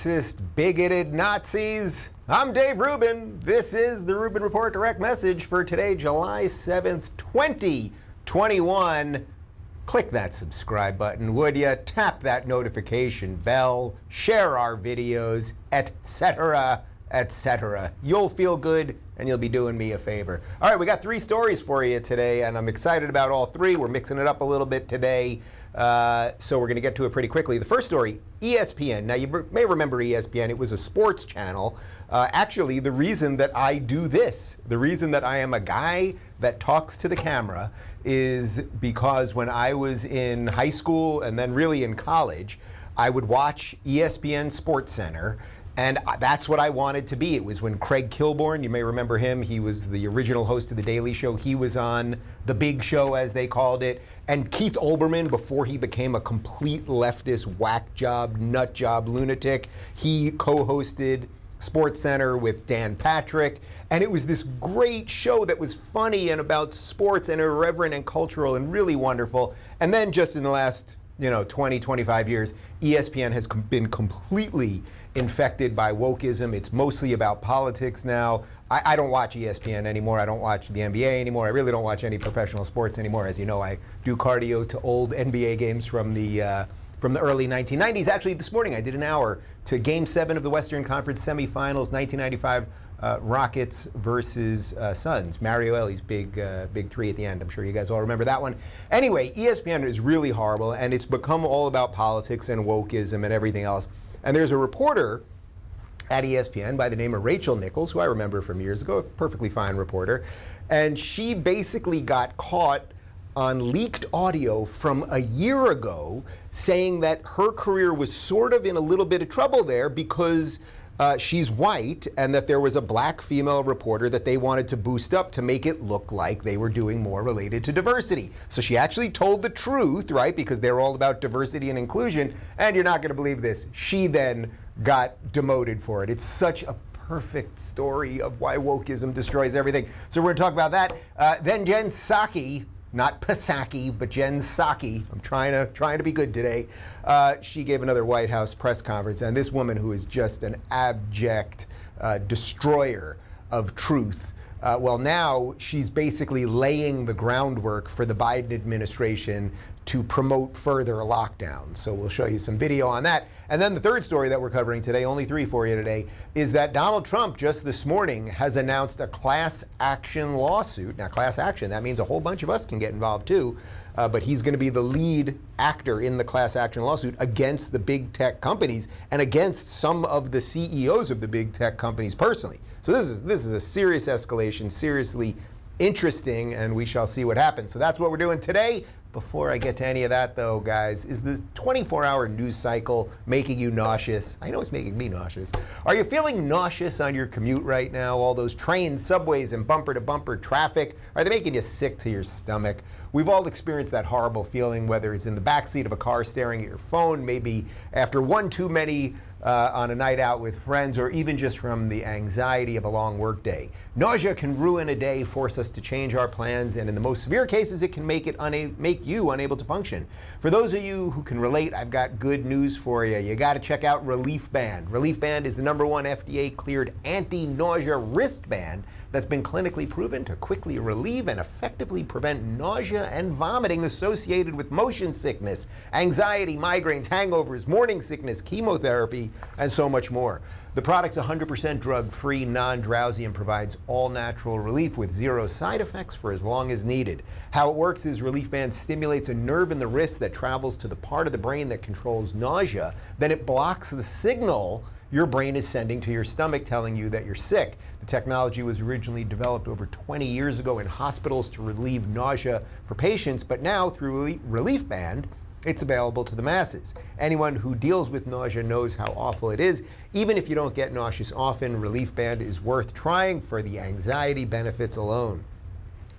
racist, bigoted Nazis. I'm Dave Rubin. This is the Rubin Report Direct Message for today, July 7th, 2021. Click that subscribe button, would you? Tap that notification bell, share our videos, etc., etc. You'll feel good and you'll be doing me a favor. All right, we got 3 stories for you today, and I'm excited about all 3. We're mixing it up a little bit today, so we're going to get to it pretty quickly. The first story, ESPN. Now, you may remember ESPN. It was a sports channel. Actually, the reason that I do this, the reason that I am a guy that talks to the camera is because when I was in high school and then really in college, I would watch ESPN Sports Center. And that's what I wanted to be. It was when Craig Kilborn, you may remember him, he was the original host of The Daily Show. He was on The Big Show, as they called it. And Keith Olbermann, before he became a complete leftist whack job, nut job lunatic, he co-hosted Sports Center with Dan Patrick. And it was this great show that was funny and about sports and irreverent and cultural and really wonderful. And then just in the last 20, 25 years, ESPN has been completely infected by wokeism. It's mostly about politics now. I don't watch ESPN anymore. I don't watch the NBA anymore. I really don't watch any professional sports anymore. As you know, I do cardio to old NBA games from the early 1990s. Actually, this morning I did an hour to Game 7 of the Western Conference semifinals, 1995 Rockets versus Suns. Mario Elie big 3 at the end. I'm sure you guys all remember that one. Anyway, ESPN is really horrible, and it's become all about politics and wokeism and everything else. And there's a reporter at ESPN by the name of Rachel Nichols, who I remember from years ago, a perfectly fine reporter. And she basically got caught on leaked audio from a year ago saying that her career was sort of in a little bit of trouble there because she's white, and that there was a black female reporter that they wanted to boost up to make it look like they were doing more related to diversity. So she actually told the truth, right? Because they're all about diversity and inclusion. And you're not going to believe this. She then got demoted for it. It's such a perfect story of why wokeism destroys everything. So we're going to talk about that. Then Jen Psaki, not Psaki, but Jen Psaki. I'm trying to be good today. She gave another White House press conference, and this woman, who is just an abject destroyer of truth, well, now she's basically laying the groundwork for the Biden administration to promote further lockdowns. So we'll show you some video on that. And then the third story that we're covering today, only 3 for you today, is that Donald Trump just this morning has announced a class action lawsuit. Now, class action, that means a whole bunch of us can get involved too, but he's going to be the lead actor in the class action lawsuit against the big tech companies and against some of the CEOs of the big tech companies personally. So this is a serious escalation, seriously interesting, and we shall see what happens. So that's what we're doing today. Before I get to any of that, though, guys, is the 24-hour news cycle making you nauseous? I know it's making me nauseous. Are you feeling nauseous on your commute right now? All those trains, subways, and bumper-to-bumper traffic, are they making you sick to your stomach? We've all experienced that horrible feeling, whether it's in the backseat of a car staring at your phone, maybe after one too many on a night out with friends, or even just from the anxiety of a long work day. Nausea can ruin a day, force us to change our plans, and in the most severe cases, it can make you unable to function. For those of you who can relate, I've got good news for you. You got to check out Reliefband. Reliefband is the #1 FDA-cleared anti-nausea wristband that's been clinically proven to quickly relieve and effectively prevent nausea and vomiting associated with motion sickness, anxiety, migraines, hangovers, morning sickness, chemotherapy, and so much more. The product's 100% drug-free, non-drowsy, and provides all-natural relief with 0 side effects for as long as needed. How it works is Reliefband stimulates a nerve in the wrist that travels to the part of the brain that controls nausea. Then it blocks the signal your brain is sending to your stomach, telling you that you're sick. The technology was originally developed over 20 years ago in hospitals to relieve nausea for patients, but now through Reliefband, it's available to the masses. Anyone who deals with nausea knows how awful it is. Even if you don't get nauseous often, Reliefband is worth trying for the anxiety benefits alone.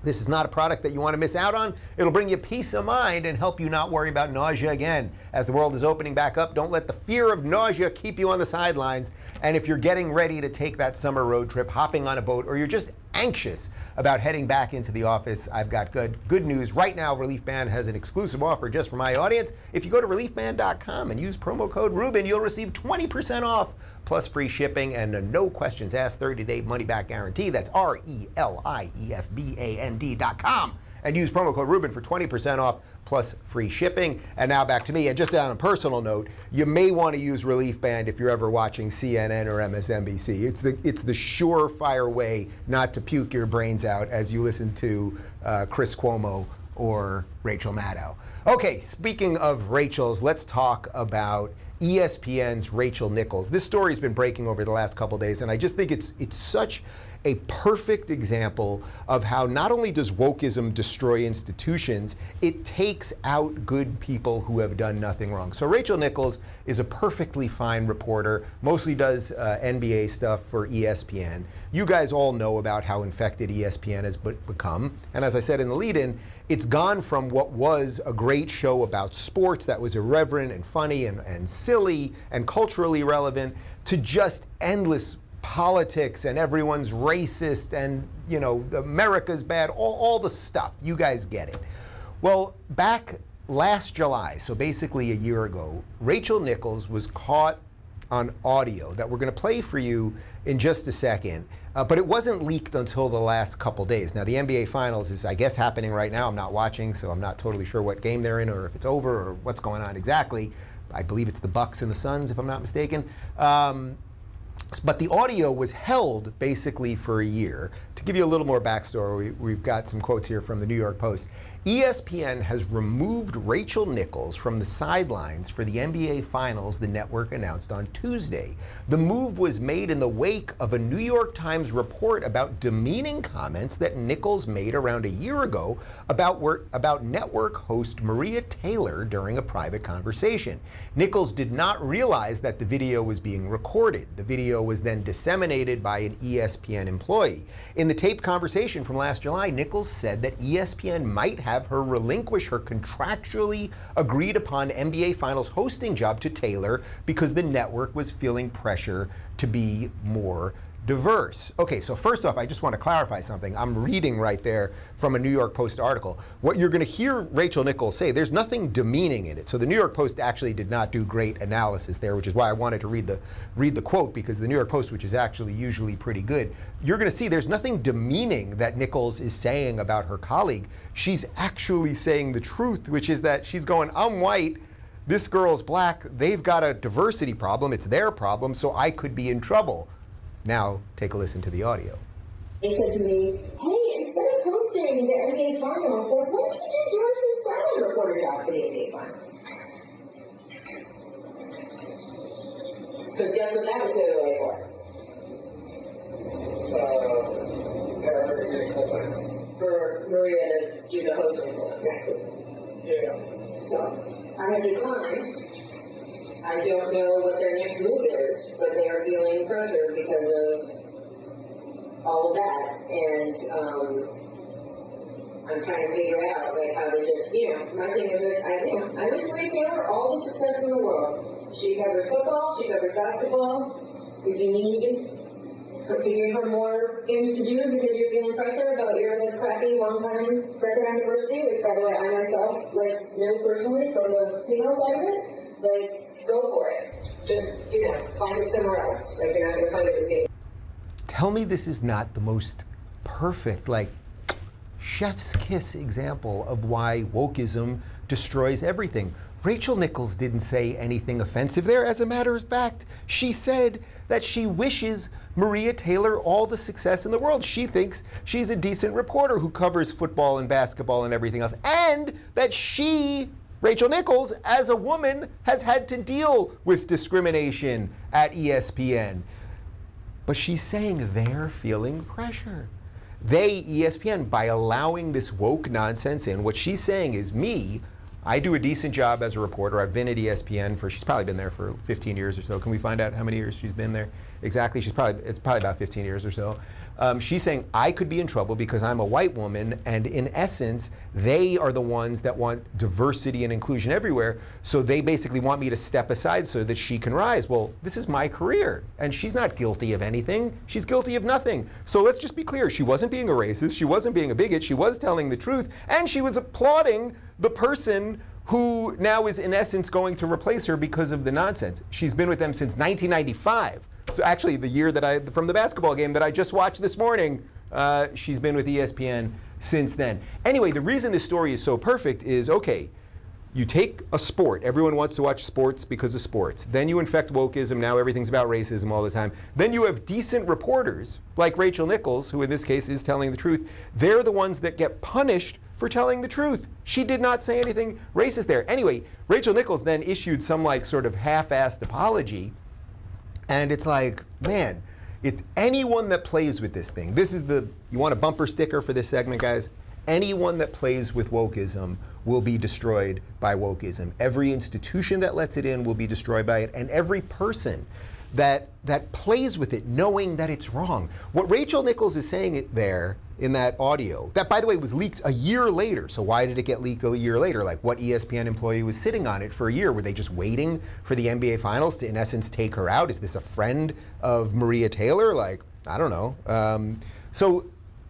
This is not a product that you want to miss out on. It'll bring you peace of mind and help you not worry about nausea again. As the world is opening back up, don't let the fear of nausea keep you on the sidelines. And if you're getting ready to take that summer road trip, hopping on a boat, or you're just anxious about heading back into the office, I've got good news. Right now, Reliefband has an exclusive offer just for my audience. If you go to reliefband.com and use promo code Rubin, you'll receive 20% off plus free shipping and a no questions asked 30-day money-back guarantee. That's RELIEFBAND.com. And use promo code Rubin for 20% off plus free shipping. And now back to me. And just on a personal note, you may want to use Reliefband if you're ever watching CNN or MSNBC. It's the surefire way not to puke your brains out as you listen to Chris Cuomo or Rachel Maddow. Okay, speaking of Rachel's, let's talk about ESPN's Rachel Nichols. This story's been breaking over the last couple days, and I just think it's such a perfect example of how not only does wokeism destroy institutions, it takes out good people who have done nothing wrong. So Rachel Nichols is a perfectly fine reporter, mostly does NBA stuff for ESPN. You guys all know about how infected ESPN has become. And as I said in the lead-in, it's gone from what was a great show about sports that was irreverent and funny and silly and culturally relevant to just endless politics and everyone's racist and, you know, America's bad, all the stuff. You guys get it. Well, back last July, so basically a year ago, Rachel Nichols was caught on audio that we're going to play for you in just a second. But it wasn't leaked until the last couple days. Now, the NBA Finals is, I guess, happening right now. I'm not watching, so I'm not totally sure what game they're in or if it's over or what's going on exactly. I believe it's the Bucks and the Suns, if I'm not mistaken. But the audio was held basically for a year. To give you a little more backstory, we've got some quotes here from the New York Post. ESPN has removed Rachel Nichols from the sidelines for the NBA Finals, the network announced on Tuesday. The move was made in the wake of a New York Times report about demeaning comments that Nichols made around a year ago about network host Maria Taylor during a private conversation. Nichols did not realize that the video was being recorded. The video was then disseminated by an ESPN employee. In the taped conversation from last July, Nichols said that ESPN might have her relinquish her contractually agreed upon NBA Finals hosting job to Taylor because the network was feeling pressure to be more diverse. Okay, so first off, I just want to clarify something. I'm reading right there from a New York Post article. What you're going to hear Rachel Nichols say, there's nothing demeaning in it. So the New York Post actually did not do great analysis there, which is why I wanted to read the quote, because the New York Post, which is actually usually pretty good, you're going to see there's nothing demeaning that Nichols is saying about her colleague. She's actually saying the truth, which is that she's going, I'm white, this girl's black, they've got a diversity problem, it's their problem, so I could be in trouble. Now, take a listen to the audio. They said to me, hey, instead of hosting the NBA Finals, why don't you do Doris's silent reporter job for the NBA Finals? Because guess what that would clear the way for? For Maria to do the hosting for us. Yeah. So, I have declined. I don't know what their next move is, but they are feeling pressure because of all of that. And I'm trying to figure out like how to just, my thing is that I wish Maria Taylor all the success in the world. She covers football, she covers basketball. If you need to give her more things to do because you're feeling pressure about your crappy long-time record on diversity, which by the way I myself know personally from the female side of it, go for it. Just, find it somewhere else. You're not going to find it with me. Tell me this is not the most perfect, chef's kiss example of why wokeism destroys everything. Rachel Nichols didn't say anything offensive there. As a matter of fact, she said that she wishes Maria Taylor all the success in the world. She thinks she's a decent reporter who covers football and basketball and everything else. And that Rachel Nichols, as a woman, has had to deal with discrimination at ESPN. But she's saying they're feeling pressure. They, ESPN, by allowing this woke nonsense in, what she's saying is I do a decent job as a reporter. I've been at ESPN she's probably been there for 15 years or so. Can we find out how many years she's been there? exactly. It's probably about 15 years or so. She's saying, I could be in trouble because I'm a white woman, and in essence, they are the ones that want diversity and inclusion everywhere, so they basically want me to step aside so that she can rise. Well, this is my career, and she's not guilty of anything. She's guilty of nothing. So let's just be clear. She wasn't being a racist. She wasn't being a bigot. She was telling the truth, and she was applauding the person who now is, in essence, going to replace her because of the nonsense. She's been with them since 1995. So actually, the year from the basketball game that I just watched this morning, she's been with ESPN since then. Anyway, the reason this story is so perfect is, okay, you take a sport. Everyone wants to watch sports because of sports. Then you infect wokeism. Now everything's about racism all the time. Then you have decent reporters like Rachel Nichols, who in this case is telling the truth. They're the ones that get punished for telling the truth. She did not say anything racist there. Anyway, Rachel Nichols then issued some like sort of half-assed apology. And it's like, man, if anyone that plays with this thing, you want a bumper sticker for this segment, guys? Anyone that plays with wokeism will be destroyed by wokeism. Every institution that lets it in will be destroyed by it, and every person that plays with it knowing that it's wrong. What Rachel Nichols is saying there in that audio, that by the way was leaked a year later. So why did it get leaked a year later? Like, what ESPN employee was sitting on it for a year? Were they just waiting for the NBA Finals to, in essence, take her out? Is this a friend of Maria Taylor? Like, I don't know.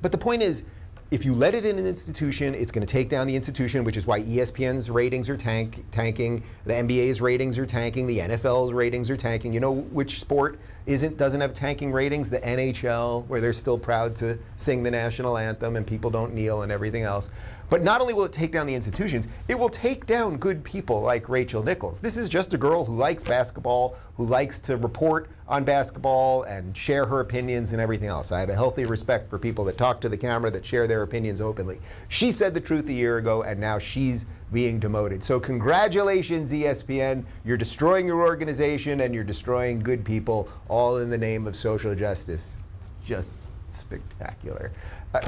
But the point is, if you let it in an institution, it's going to take down the institution, which is why ESPN's ratings are tanking, the NBA's ratings are tanking, the NFL's ratings are tanking. You know which sport doesn't have tanking ratings? The NHL, where they're still proud to sing the national anthem and people don't kneel and everything else. But not only will it take down the institutions, it will take down good people like Rachel Nichols. This is just a girl who likes basketball, who likes to report on basketball and share her opinions and everything else. I have a healthy respect for people that talk to the camera, that share their opinions openly. She said the truth a year ago, and now she's being demoted. So congratulations, ESPN. You're destroying your organization and you're destroying good people, all in the name of social justice. It's just spectacular.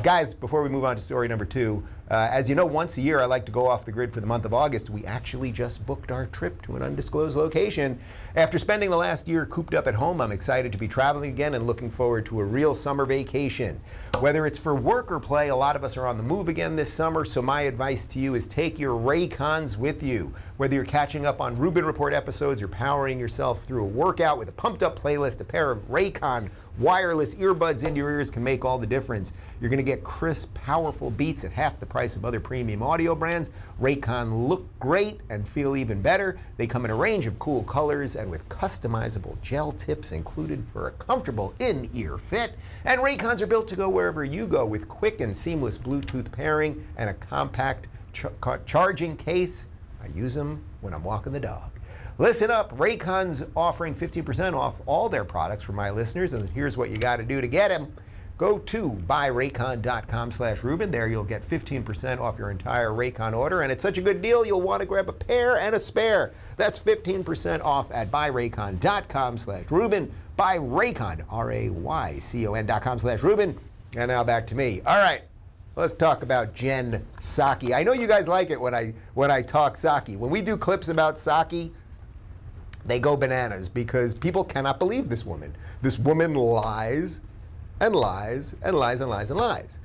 Guys, before we move on to story number 2, as you know, once a year I like to go off the grid for the month of August. We actually just booked our trip to an undisclosed location. After spending the last year cooped up at home, I'm excited to be traveling again and looking forward to a real summer vacation. Whether it's for work or play, a lot of us are on the move again this summer, so my advice to you is take your Raycons with you. Whether you're catching up on Rubin Report episodes or powering yourself through a workout with a pumped-up playlist, a pair of Raycon wireless earbuds in your ears can make all the difference. You're going to get crisp, powerful beats at half the price of other premium audio brands. Raycon look great and feel even better. They come in a range of cool colors and with customizable gel tips included for a comfortable in-ear fit. And Raycons are built to go wherever you go with quick and seamless Bluetooth pairing and a compact charging case. I use them when I'm walking the dog. Listen up, Raycon's offering 15% off all their products for my listeners, and here's what you got to do to get them. Go to buyraycon.com/Rubin. There you'll get 15% off your entire Raycon order, and it's such a good deal you'll want to grab a pair and a spare. That's 15% off at buyraycon.com/Rubin. Buy Raycon, RAYCON.com/Rubin. And now back to me. All right. Let's talk about Jen Psaki. I know you guys like it when I talk Psaki. When we do clips about Psaki, they go bananas because people cannot believe this woman. This woman lies and lies and lies and lies and lies.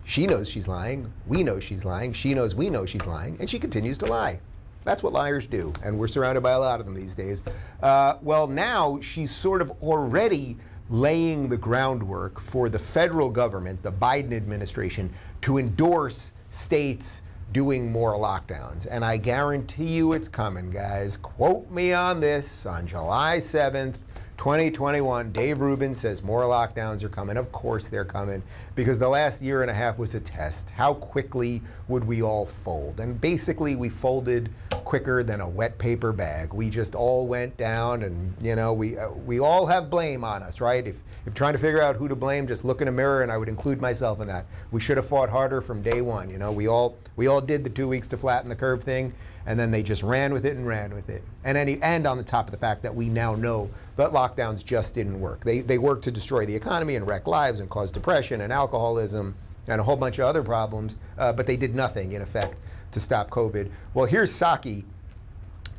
She knows she's lying. We know she's lying. She knows we know she's lying, and she continues to lie. That's what liars do, and we're surrounded by a lot of them these days. Well, now she's sort of already laying the groundwork for the federal government, the Biden administration, to endorse states doing more lockdowns. And I guarantee you it's coming, guys. Quote me on this. On July 7th, 2021, Dave Rubin says more lockdowns are coming. Of course they're coming, because the last year and a half was a test. How quickly would we all fold? And basically we folded quicker than a wet paper bag. We just all went down, and you know, we all have blame on us, right? If trying to figure out who to blame, just look in a mirror, and I would include myself in that. We should have fought harder from day one. You know, we all did the 2 weeks to flatten the curve thing, and then they just ran with it and ran with it. And on the top of the fact that we now know that lockdowns just didn't work. They worked to destroy the economy and wreck lives and cause depression and alcoholism and a whole bunch of other problems, but they did nothing, in effect, to stop COVID. Well, here's Psaki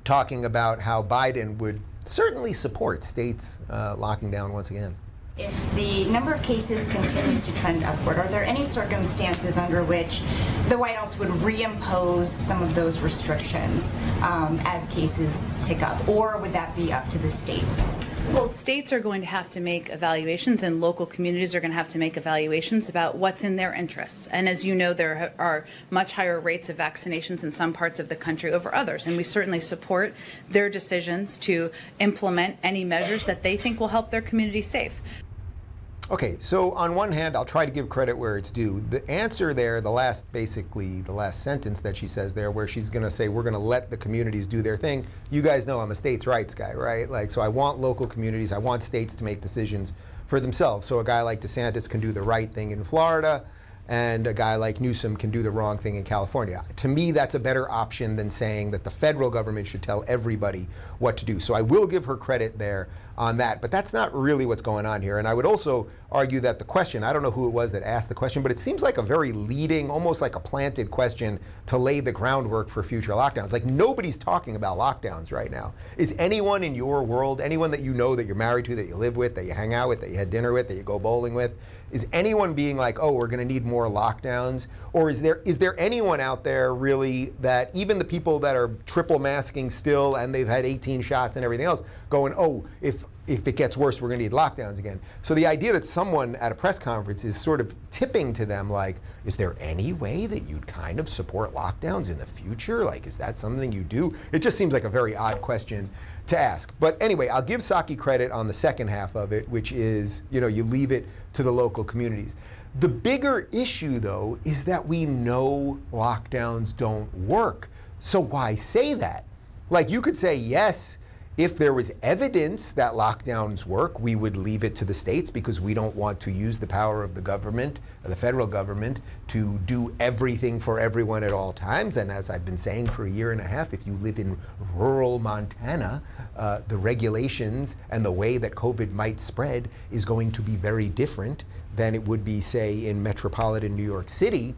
talking about how Biden would certainly support states locking down once again. If the number of cases continues to trend upward, are there any circumstances under which the White House would reimpose some of those restrictions as cases tick up, or would that be up to the states? Well, states are going to have to make evaluations, and local communities are going to have to make evaluations about what's in their interests. And as you know, there are much higher rates of vaccinations in some parts of the country over others, and we certainly support their decisions to implement any measures that they think will help their community safe. Okay, so on one hand, I'll try to give credit where it's due. The answer there, the last sentence that she says there, where she's going to say, we're going to let the communities do their thing. You guys know I'm a states' rights guy, right? Like, so I want local communities, I want states to make decisions for themselves. So a guy like DeSantis can do the right thing in Florida, and a guy like Newsom can do the wrong thing in California. To me, that's a better option than saying that the federal government should tell everybody what to do. So I will give her credit there on that, but that's not really what's going on here. And I would also argue that the question, I don't know who it was that asked the question, but it seems like a very leading, almost like a planted question to lay the groundwork for future lockdowns. Like, nobody's talking about lockdowns right now. Is anyone in your world, anyone that you know, that you're married to, that you live with, that you hang out with, that you had dinner with, that you go bowling with, is anyone being like, oh, we're going to need more lockdowns? Or is there anyone out there really that, even the people that are triple masking still and they've had 18 shots and everything else, going, oh, if it gets worse, we're going to need lockdowns again? So the idea that someone at a press conference is sort of tipping to them like, is there any way that you'd kind of support lockdowns in the future? Like, is that something you do? It just seems like a very odd question to ask. But anyway, I'll give Psaki credit on the second half of it, which is, you leave it to the local communities. The bigger issue, though, is that we know lockdowns don't work. So why say that? Like, you could say, yes, if there was evidence that lockdowns work, we would leave it to the states because we don't want to use the power of the government, the federal government, to do everything for everyone at all times. And as I've been saying for a year and a half, if you live in rural Montana, the regulations and the way that COVID might spread is going to be very different than it would be, say, in metropolitan New York City.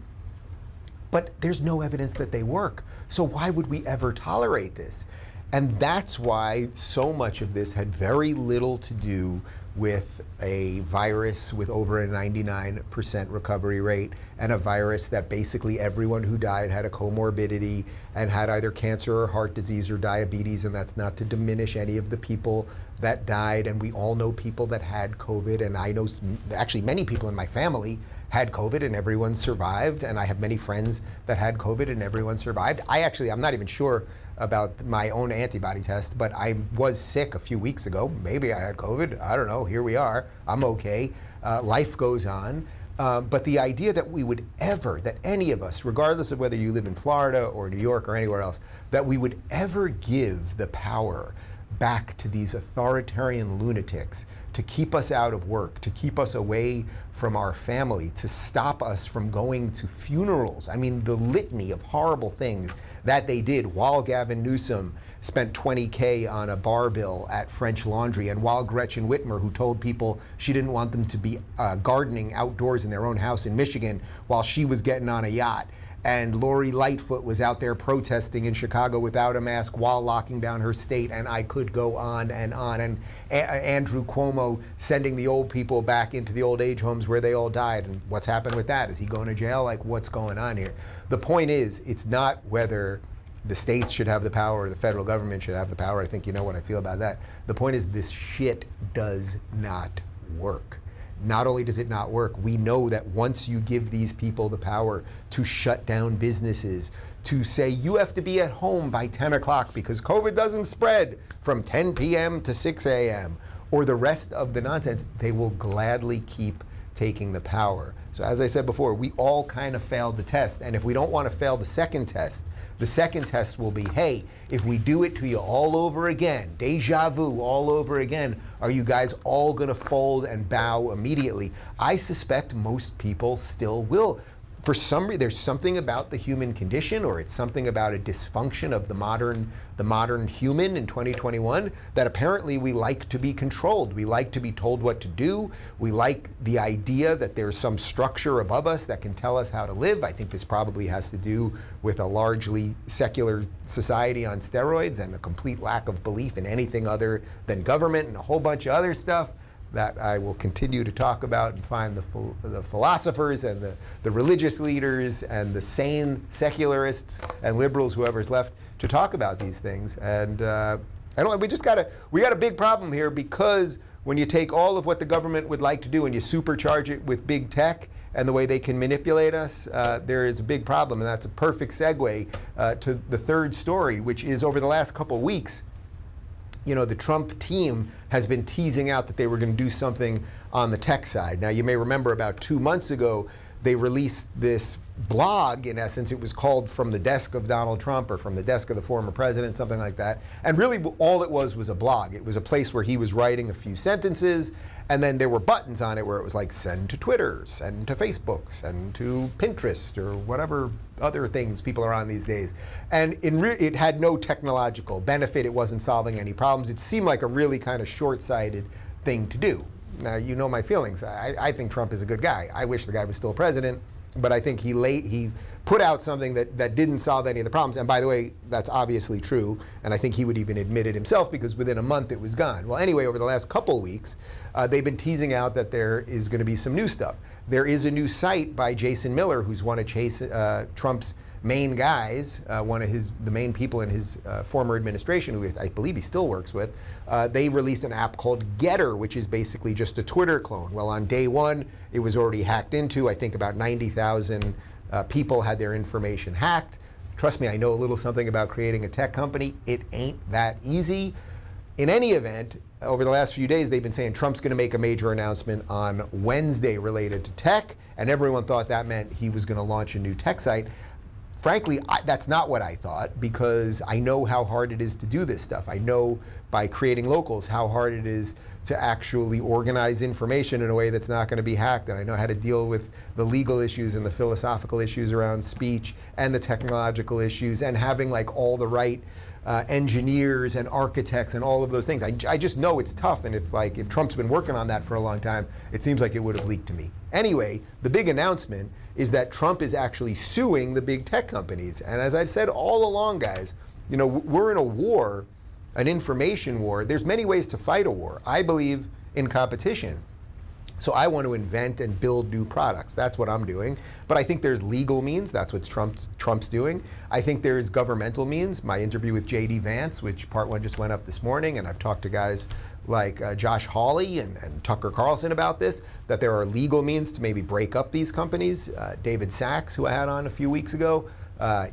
But there's no evidence that they work. So why would we ever tolerate this? And that's why so much of this had very little to do with a virus with over a 99% recovery rate, and a virus that basically everyone who died had a comorbidity and had either cancer or heart disease or diabetes, and that's not to diminish any of the people that died. And we all know people that had COVID, and I know actually many people in my family had COVID and everyone survived, and I have many friends that had COVID and everyone survived. I'm not even sure about my own antibody test, but I was sick a few weeks ago. Maybe I had COVID, I don't know, here we are, I'm okay, life goes on. But the idea that we would ever, that any of us, regardless of whether you live in Florida or New York or anywhere else, that we would ever give the power back to these authoritarian lunatics to keep us out of work, to keep us away from our family, to stop us from going to funerals. I mean, the litany of horrible things that they did while Gavin Newsom spent $20K on a bar bill at French Laundry, and while Gretchen Whitmer, who told people she didn't want them to be gardening outdoors in their own house in Michigan while she was getting on a yacht. And Lori Lightfoot was out there protesting in Chicago without a mask while locking down her state, and I could go on. And Andrew Cuomo sending the old people back into the old age homes where they all died. And what's happened with that? Is he going to jail? Like, what's going on here? The point is, it's not whether the states should have the power or the federal government should have the power. I think you know what I feel about that. The point is, this shit does not work. Not only does it not work, we know that once you give these people the power to shut down businesses, to say you have to be at home by 10 o'clock because COVID doesn't spread from 10 p.m. to 6 a.m., or the rest of the nonsense, they will gladly keep taking the power. So as I said before, we all kind of failed the test. And if we don't want to fail the second test will be, hey, if we do it to you all over again, deja vu all over again, are you guys all going to fold and bow immediately? I suspect most people still will. for some reason, there's something about the human condition, or it's something about a dysfunction of the modern human in 2021, that apparently we like to be controlled. We like to be told what to do. We like the idea that there's some structure above us that can tell us how to live. I think this probably has to do with a largely secular society on steroids and a complete lack of belief in anything other than government and a whole bunch of other stuff that I will continue to talk about and find the philosophers and the religious leaders and the sane secularists and liberals, whoever's left, to talk about these things. And we got a big problem here, because when you take all of what the government would like to do and you supercharge it with big tech and the way they can manipulate us, there is a big problem. And that's a perfect segue to the third story, which is over the last couple of weeks, the Trump team has been teasing out that they were going to do something on the tech side. Now, you may remember about 2 months ago, they released this blog. In essence, it was called From the Desk of Donald Trump, or From the Desk of the Former President, something like that. And really, all it was a blog. It was a place where he was writing a few sentences, and then there were buttons on it where it was like, send to Twitter, send to Facebook, send to Pinterest, or whatever other things people are on these days. And it had no technological benefit. It wasn't solving any problems. It seemed like a really kind of short-sighted thing to do. Now, you know my feelings. I think Trump is a good guy. I wish the guy was still president, but I think he put out something that didn't solve any of the problems. And by the way, that's obviously true, and I think he would even admit it himself, because within a month it was gone. Well, anyway, over the last couple weeks, they've been teasing out that there is going to be some new stuff. There is a new site by Jason Miller, who's one of Trump's main guys, one of the main people in his former administration, who I believe he still works with. They released an app called Getter, which is basically just a Twitter clone. Well, on day one, it was already hacked into. I think about 90,000 people had their information hacked. Trust me, I know a little something about creating a tech company. It ain't that easy. In any event, over the last few days, they've been saying Trump's going to make a major announcement on Wednesday related to tech, and everyone thought that meant he was going to launch a new tech site. Frankly, that's not what I thought, because I know how hard it is to do this stuff. I know by creating locals how hard it is to actually organize information in a way that's not going to be hacked. And I know how to deal with the legal issues and the philosophical issues around speech and the technological issues, and having like all the right engineers and architects and all of those things. I just know it's tough, and if Trump's been working on that for a long time, it seems like it would have leaked to me. Anyway, the big announcement is that Trump is actually suing the big tech companies. And as I've said all along, guys, we're in a war, an information war. There's many ways to fight a war. I believe in competition. So I want to invent and build new products. That's what I'm doing. But I think there's legal means. That's what Trump's doing. I think there's governmental means. My interview with J.D. Vance, which part one just went up this morning, and I've talked to guys like Josh Hawley and Tucker Carlson about this, that there are legal means to maybe break up these companies. David Sachs, who I had on a few weeks ago,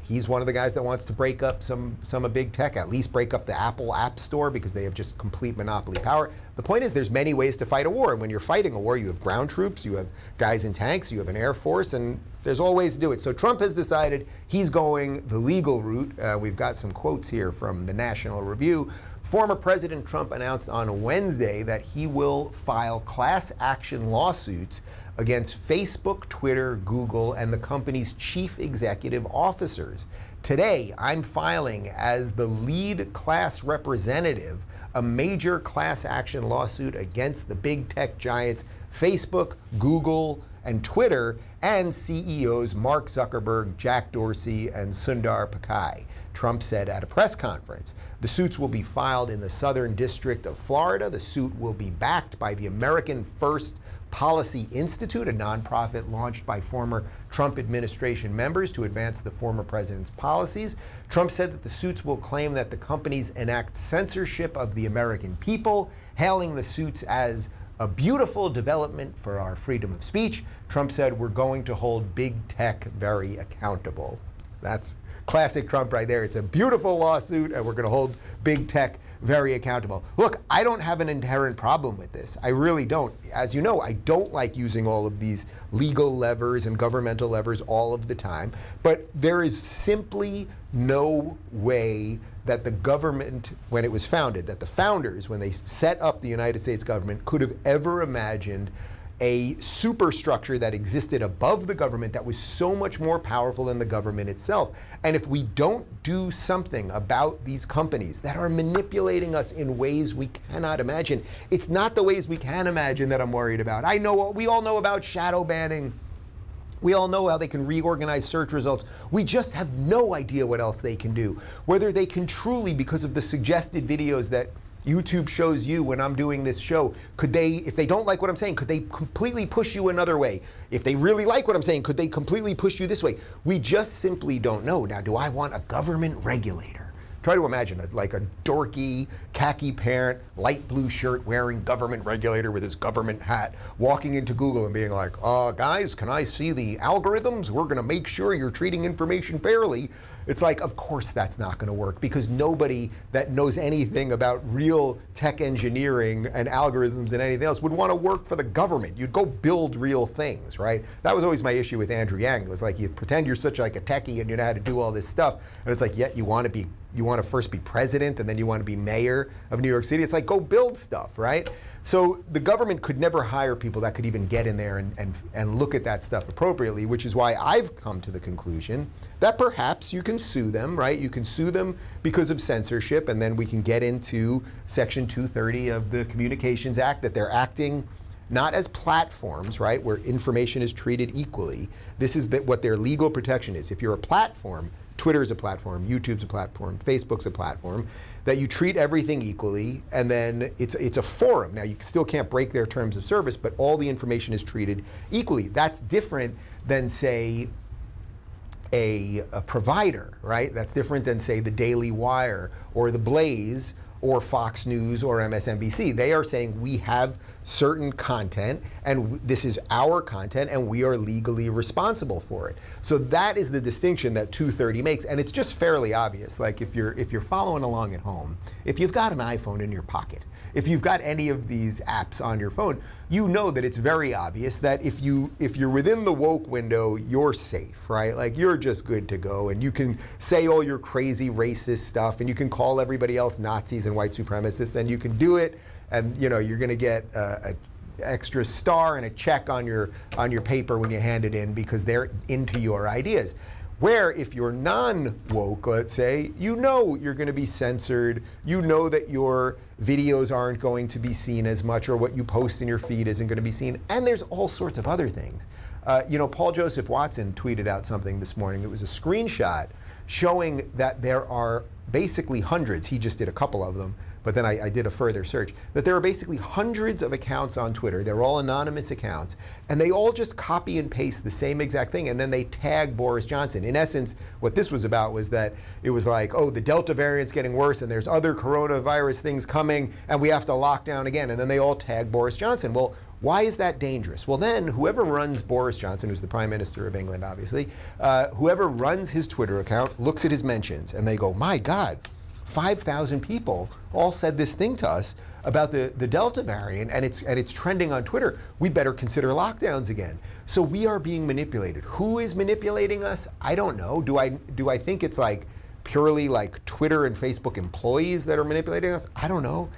he's one of the guys that wants to break up some of big tech, at least break up the Apple App Store, because they have just complete monopoly power. The point is, there's many ways to fight a war. And when you're fighting a war, you have ground troops, you have guys in tanks, you have an air force, and there's all ways to do it. So Trump has decided he's going the legal route. We've got some quotes here from the National Review. Former President Trump announced on Wednesday that he will file class action lawsuits against Facebook, Twitter, Google, and the company's chief executive officers. Today, I'm filing as the lead class representative a major class action lawsuit against the big tech giants Facebook, Google, and Twitter, and CEOs Mark Zuckerberg, Jack Dorsey, and Sundar Pichai. Trump said at a press conference. The suits will be filed in the Southern District of Florida. The suit will be backed by the American First Policy Institute, a nonprofit launched by former Trump administration members to advance the former president's policies. Trump said that the suits will claim that the companies enact censorship of the American people, hailing the suits as a beautiful development for our freedom of speech. Trump said, we're going to hold big tech very accountable. That's classic Trump right there. It's a beautiful lawsuit, and we're going to hold big tech very accountable. Look, I don't have an inherent problem with this. I really don't. As you know, I don't like using all of these legal levers and governmental levers all of the time. But there is simply no way that the government, when it was founded, that the founders, when they set up the United States government, could have ever imagined a superstructure that existed above the government that was so much more powerful than the government itself. And if we don't do something about these companies that are manipulating us in ways we cannot imagine, it's not the ways we can imagine that I'm worried about. We all know about shadow banning. We all know how they can reorganize search results. We just have no idea what else they can do. Whether they can truly, because of the suggested videos that YouTube shows you when I'm doing this show, could they, if they don't like what I'm saying, could they completely push you another way? If they really like what I'm saying, could they completely push you this way? We just simply don't know. Now, do I want a government regulator? Try to imagine like a dorky, khaki parent, light blue shirt wearing government regulator with his government hat, walking into Google and being like, guys, can I see the algorithms? We're gonna make sure you're treating information fairly. It's like, of course that's not gonna work, because nobody that knows anything about real tech engineering and algorithms and anything else would wanna work for the government. You'd go build real things, right? That was always my issue with Andrew Yang. It was like, you pretend you're such like a techie and you know how to do all this stuff, and it's like, yet you want to first be president and then you want to be mayor of New York City. It's like, go build stuff, right? So the government could never hire people that could even get in there and look at that stuff appropriately, which is why I've come to the conclusion that perhaps you can sue them, right? You can sue them because of censorship, and then we can get into Section 230 of the Communications Act, that they're acting not as platforms, right, where information is treated equally. This is what their legal protection is. If you're a platform, Twitter's a platform, YouTube's a platform, Facebook's a platform, that you treat everything equally, and then it's a forum. Now, you still can't break their terms of service, but all the information is treated equally. That's different than, say, a provider, right? That's different than, say, the Daily Wire or the Blaze or Fox News or MSNBC. They are saying we have certain content and this is our content and we are legally responsible for it. So that is the distinction that 230 makes, and it's just fairly obvious. Like if you're following along at home, if you've got an iPhone in your pocket, if you've got any of these apps on your phone, you know that it's very obvious that if you're within the woke window, you're safe, right? Like you're just good to go, and you can say all your crazy racist stuff, and you can call everybody else Nazis and white supremacists, and you can do it, and you're going to get an extra star and a check on your paper when you hand it in because they're into your ideas. Where if you're non-woke, let's say, you're going to be censored, that your videos aren't going to be seen as much, or what you post in your feed isn't going to be seen, and there's all sorts of other things. Paul Joseph Watson tweeted out something this morning. It was a screenshot showing that there are basically hundreds, he just did a couple of them, but then I did a further search, that there are basically hundreds of accounts on Twitter. They're all anonymous accounts, and they all just copy and paste the same exact thing, and then they tag Boris Johnson. In essence, what this was about was that it was like, oh, the Delta variant's getting worse, and there's other coronavirus things coming, and we have to lock down again, and then they all tag Boris Johnson. Well, why is that dangerous? Well, then whoever runs Boris Johnson, who's the Prime Minister of England, obviously, whoever runs his Twitter account looks at his mentions, and they go, my God, 5,000 people all said this thing to us about the Delta variant, and it's trending on Twitter. We better consider lockdowns again. So we are being manipulated. Who is manipulating us? I don't know. Do I think it's like purely like Twitter and Facebook employees that are manipulating us? I don't know.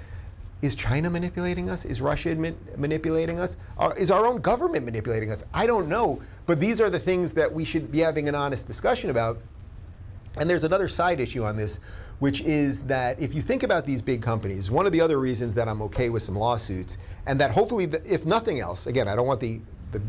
Is China manipulating us? Is Russia manipulating us? Or is our own government manipulating us? I don't know. But these are the things that we should be having an honest discussion about. And there's another side issue on this, which is that if you think about these big companies, one of the other reasons that I'm okay with some lawsuits, and that hopefully, if nothing else, again, I don't want the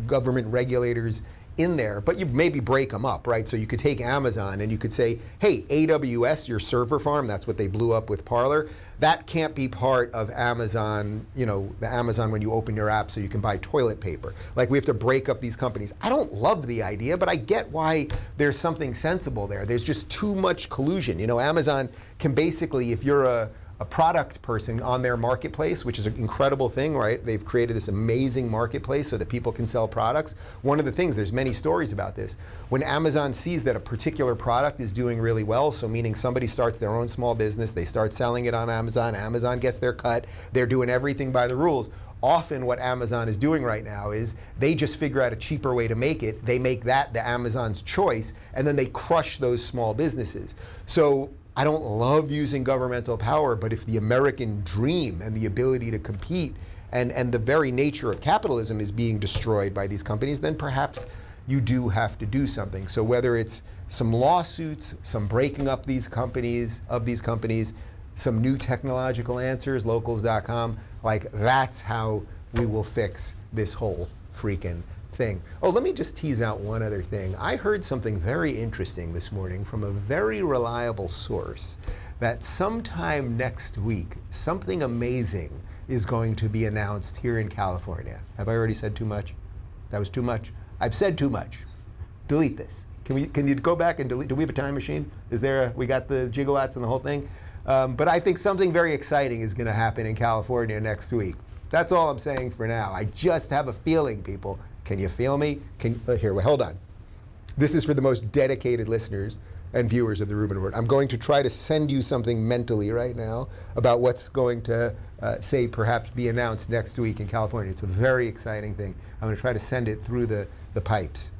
government regulators in there, but you maybe break them up, right? So you could take Amazon and you could say, hey, AWS, your server farm, that's what they blew up with Parler, that can't be part of Amazon, the Amazon when you open your app so you can buy toilet paper. Like, we have to break up these companies. I don't love the idea, but I get why there's something sensible there. There's just too much collusion. Amazon can basically, if you're a product person on their marketplace, which is an incredible thing, right? They've created this amazing marketplace so that people can sell products. One of the things, there's many stories about this, when Amazon sees that a particular product is doing really well, so meaning somebody starts their own small business, they start selling it on Amazon, Amazon gets their cut, they're doing everything by the rules. Often what Amazon is doing right now is they just figure out a cheaper way to make it, they make that the Amazon's choice, and then they crush those small businesses. So I don't love using governmental power, but if the American dream and the ability to compete and the very nature of capitalism is being destroyed by these companies, then perhaps you do have to do something. So whether it's some lawsuits, some breaking up these companies, some new technological answers, locals.com, like that's how we will fix this whole freaking thing. Oh, let me just tease out one other thing. I heard something very interesting this morning from a very reliable source that sometime next week, something amazing is going to be announced here in California. Have I already said too much? That was too much? I've said too much. Delete this. Can you go back and delete? Do we have a time machine? We got the gigawatts and the whole thing? But I think something very exciting is going to happen in California next week. That's all I'm saying for now. I just have a feeling, people. Can you feel me? Here, hold on. This is for the most dedicated listeners and viewers of the Rubin Report. I'm going to try to send you something mentally right now about what's going to, perhaps be announced next week in California. It's a very exciting thing. I'm going to try to send it through the pipes.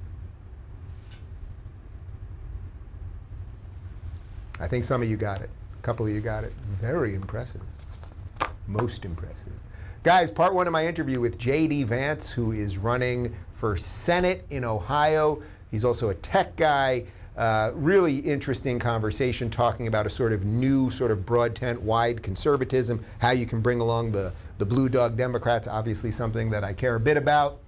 I think some of you got it. A couple of you got it. Very impressive. Most impressive. Guys, part one of my interview with J.D. Vance, who is running for Senate in Ohio. He's also a tech guy. Really interesting conversation talking about a sort of new, sort of broad tent, wide conservatism, how you can bring along the blue dog Democrats, obviously something that I care a bit about.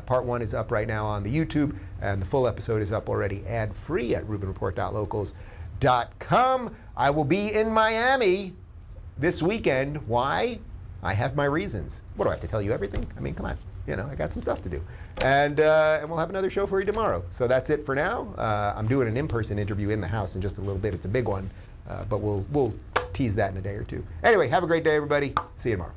Part one is up right now on the YouTube, and the full episode is up already ad-free at rubinreport.locals.com. I will be in Miami this weekend. Why? I have my reasons. What do I have to tell you? Everything? I mean, come on. You know, I got some stuff to do. And we'll have another show for you tomorrow. So that's it for now. I'm doing an in-person interview in the house in just a little bit. It's a big one, but we'll tease that in a day or two. Anyway, have a great day, everybody. See you tomorrow.